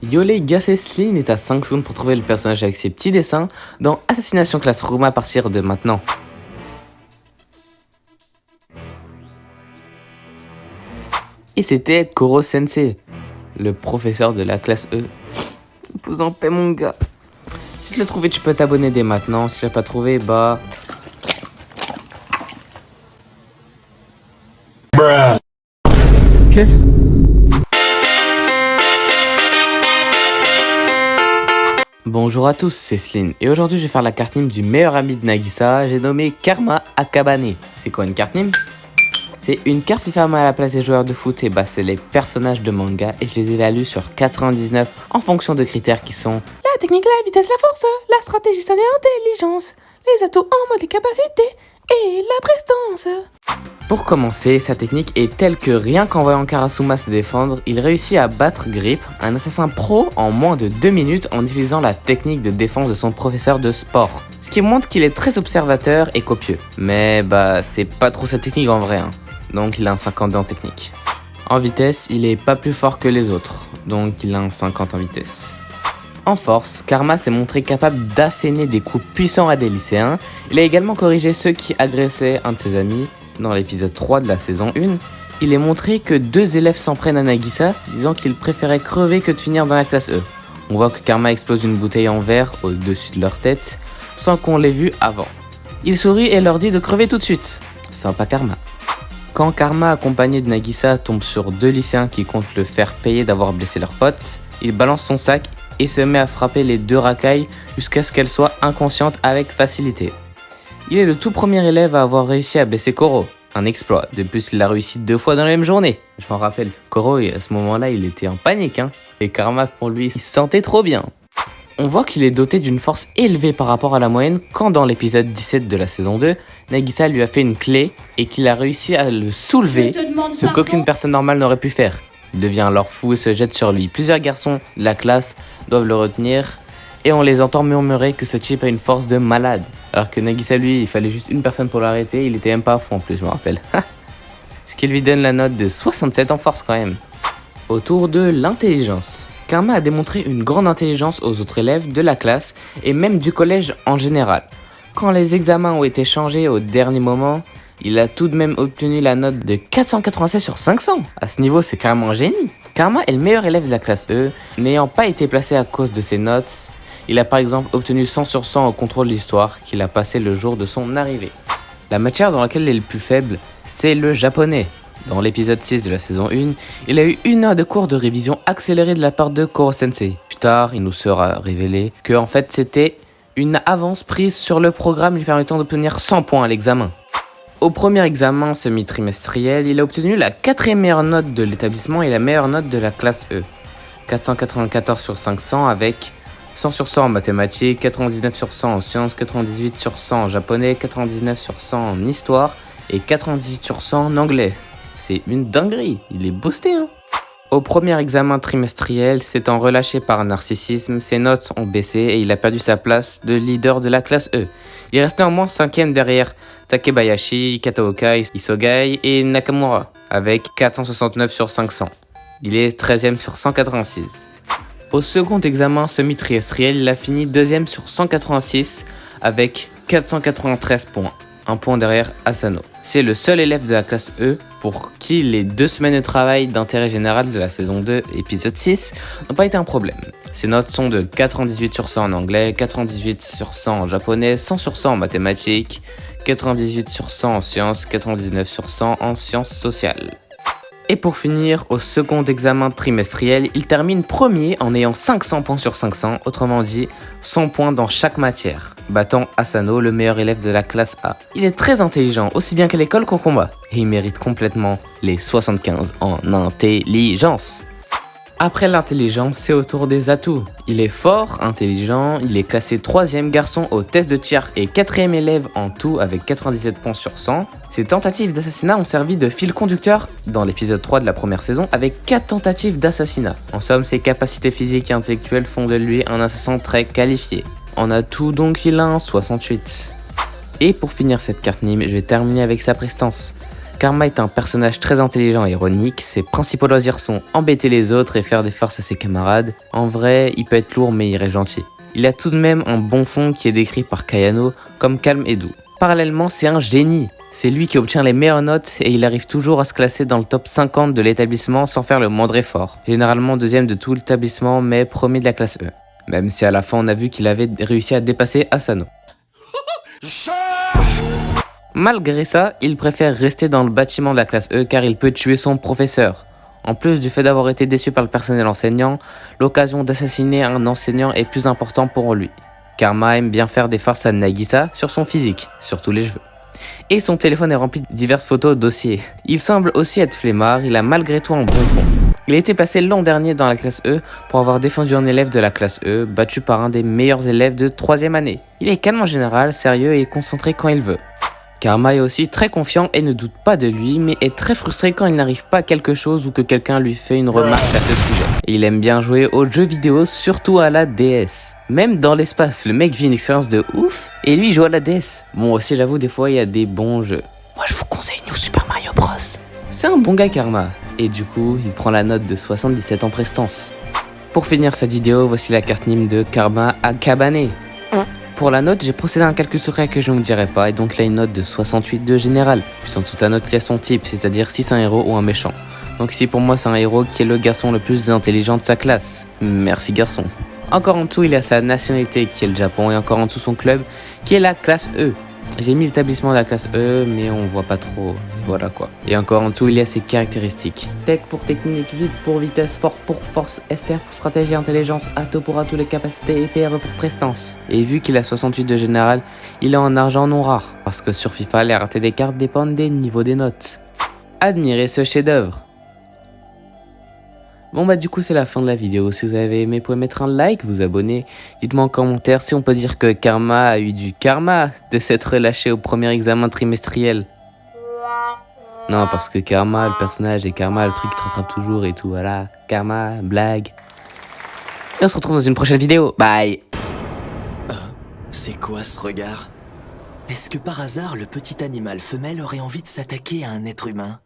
Yo les gars, c'est Slin et t'as 5 secondes pour trouver le personnage avec ses petits dessins dans Assassination Classroom à partir de maintenant. Et c'était Koro Sensei, le professeur de la classe E. Vous en paix mon gars. Si tu l'as trouvé, tu peux t'abonner dès maintenant. Si tu l'as pas trouvé, bah... Ok. Bonjour à tous, c'est Slin et aujourd'hui je vais faire la carte name du meilleur ami de Nagisa, j'ai nommé Karma Akabane. C'est quoi une carte name? C'est une carte qui ferme à la place des joueurs de foot et bah c'est les personnages de manga et je les évalue sur 99 en fonction de critères qui sont la technique, la vitesse, la force, la stratégie, et l'intelligence, les atouts en mode et capacité et la prestance. Pour commencer, sa technique est telle que rien qu'en voyant Karasuma se défendre, il réussit à battre Grip, un assassin pro, en moins de 2 minutes en utilisant la technique de défense de son professeur de sport. Ce qui montre qu'il est très observateur et copieux. Mais bah c'est pas trop sa technique en vrai, hein. Donc il a un 52 en technique. En vitesse, il est pas plus fort que les autres, donc il a un 50 en vitesse. En force, Karma s'est montré capable d'asséner des coups puissants à des lycéens. Il a également corrigé ceux qui agressaient un de ses amis. Dans l'épisode 3 de la saison 1, il est montré que 2 élèves s'en prennent à Nagisa, disant qu'ils préféraient crever que de finir dans la classe E. On voit que Karma explose une bouteille en verre au-dessus de leur tête, sans qu'on l'ait vu avant. Il sourit et leur dit de crever tout de suite. Sympa Karma. Quand Karma, accompagné de Nagisa, tombe sur 2 lycéens qui comptent le faire payer d'avoir blessé leur pote, il balance son sac et se met à frapper les 2 racailles jusqu'à ce qu'elles soient inconscientes avec facilité. Il est le tout premier élève à avoir réussi à blesser Koro, un exploit. De plus, il l'a réussi 2 fois dans la même journée. Je m'en rappelle, Koro, à ce moment-là, il était en panique, hein. Et Karma, pour lui, il se sentait trop bien. On voit qu'il est doté d'une force élevée par rapport à la moyenne quand dans l'épisode 17 de la saison 2, Nagisa lui a fait une clé et qu'il a réussi à le soulever, ce qu'aucune personne normale n'aurait pu faire. Il devient alors fou et se jette sur lui. Plusieurs garçons de la classe doivent le retenir et on les entend murmurer que ce type a une force de malade. Alors que Nagisa, lui, il fallait juste une personne pour l'arrêter, il était même pas à fond en plus, je me rappelle. Ce qui lui donne la note de 67 en force quand même. Autour de l'intelligence. Karma a démontré une grande intelligence aux autres élèves de la classe et même du collège en général. Quand les examens ont été changés au dernier moment, il a tout de même obtenu la note de 496 sur 500. À ce niveau, c'est carrément un génie. Karma est le meilleur élève de la classe E, n'ayant pas été placé à cause de ses notes. Il a par exemple obtenu 100 sur 100 au contrôle d'histoire qu'il a passé le jour de son arrivée. La matière dans laquelle il est le plus faible, c'est le japonais. Dans l'épisode 6 de la saison 1, il a eu 1 heure de cours de révision accélérée de la part de Koro Sensei. Plus tard, il nous sera révélé que en fait c'était une avance prise sur le programme lui permettant d'obtenir 100 points à l'examen. Au premier examen semi-trimestriel, il a obtenu la 4e meilleure note de l'établissement et la meilleure note de la classe E. 494 sur 500 avec 100 sur 100 en mathématiques, 99 sur 100 en sciences, 98 sur 100 en japonais, 99 sur 100 en histoire et 98 sur 100 en anglais. C'est une dinguerie, il est boosté hein. Au premier examen trimestriel, s'étant relâché par narcissisme, ses notes ont baissé et il a perdu sa place de leader de la classe E. Il reste néanmoins 5e derrière Takebayashi, Kataoka, Isogai et Nakamura, avec 469 sur 500. Il est 13e sur 186. Au second examen semi-trimestriel, il a fini 2e sur 186 avec 493 points. 1 point derrière Asano. C'est le seul élève de la classe E pour qui les 2 semaines de travail d'intérêt général de la saison 2, épisode 6, n'ont pas été un problème. Ses notes sont de 98 sur 100 en anglais, 98 sur 100 en japonais, 100 sur 100 en mathématiques, 98 sur 100 en sciences, 99 sur 100 en sciences sociales. Et pour finir, au second examen trimestriel, il termine premier en ayant 500 points sur 500, autrement dit 100 points dans chaque matière, battant Asano, le meilleur élève de la classe A. Il est très intelligent, aussi bien qu'à l'école qu'au combat, et il mérite complètement les 75 en intelligence. Après l'intelligence, c'est au tour des atouts. Il est fort, intelligent, il est classé 3e garçon au test de tir et 4e élève en tout avec 97 points sur 100. Ses tentatives d'assassinat ont servi de fil conducteur dans l'épisode 3 de la première saison avec 4 tentatives d'assassinat. En somme, ses capacités physiques et intellectuelles font de lui un assassin très qualifié. En atout donc, il a un 68. Et pour finir cette carte name, je vais terminer avec sa prestance. Karma est un personnage très intelligent et ironique, ses principaux loisirs sont embêter les autres et faire des farces à ses camarades. En vrai, il peut être lourd mais il reste gentil. Il a tout de même un bon fond qui est décrit par Kayano comme calme et doux. Parallèlement, c'est un génie. C'est lui qui obtient les meilleures notes et il arrive toujours à se classer dans le top 50 de l'établissement sans faire le moindre effort. Généralement deuxième de tout l'établissement mais premier de la classe E. Même si à la fin on a vu qu'il avait réussi à dépasser Asano. Malgré ça, il préfère rester dans le bâtiment de la classe E car il peut tuer son professeur. En plus du fait d'avoir été déçu par le personnel enseignant, l'occasion d'assassiner un enseignant est plus important pour lui. Karma aime bien faire des farces à Nagisa sur son physique, surtout les cheveux. Et son téléphone est rempli de diverses photos dossiers. Il semble aussi être flemmard, il a malgré tout un bon fond. Il a été placé l'an dernier dans la classe E pour avoir défendu un élève de la classe E, battu par un des meilleurs élèves de 3ème année. Il est calme en général, sérieux et concentré quand il veut. Karma est aussi très confiant et ne doute pas de lui, mais est très frustré quand il n'arrive pas à quelque chose ou que quelqu'un lui fait une remarque à ce sujet. Et il aime bien jouer aux jeux vidéo, surtout à la DS. Même dans l'espace, le mec vit une expérience de ouf et lui il joue à la DS. Bon aussi j'avoue des fois il y a des bons jeux. Moi je vous conseille New Super Mario Bros. C'est un bon gars Karma. Et du coup il prend la note de 77 en prestance. Pour finir cette vidéo, voici la carte NIM de Karma Akabane. Pour la note, j'ai procédé à un calcul secret que je ne vous dirai pas, et donc là une note de 68 de général. Puis en dessous ta note, il y a son type, c'est-à-dire si c'est un héros ou un méchant. Donc ici pour moi c'est un héros qui est le garçon le plus intelligent de sa classe. Merci garçon. Encore en dessous il y a sa nationalité qui est le Japon, et encore en dessous son club qui est la classe E. J'ai mis l'établissement de la classe E, mais on voit pas trop, voilà quoi. Et encore en dessous il y a ses caractéristiques. Tech pour technique, vite pour vitesse, fort pour force, STR pour stratégie, intelligence, Ato pour atout les capacités et PRE pour prestance. Et vu qu'il a 68 de général, il est en argent non rare, parce que sur FIFA les ratés des cartes dépendent des niveaux des notes. Admirez ce chef-d'œuvre. Bon bah du coup c'est la fin de la vidéo, si vous avez aimé vous pouvez mettre un like, vous abonner, dites-moi en commentaire si on peut dire que Karma a eu du karma de s'être relâché au premier examen trimestriel. Non parce que Karma, le personnage et Karma, le truc qui te rattrape toujours et tout, voilà, Karma, blague. Et on se retrouve dans une prochaine vidéo, bye. C'est quoi ce regard? Est-ce que par hasard le petit animal femelle aurait envie de s'attaquer à un être humain?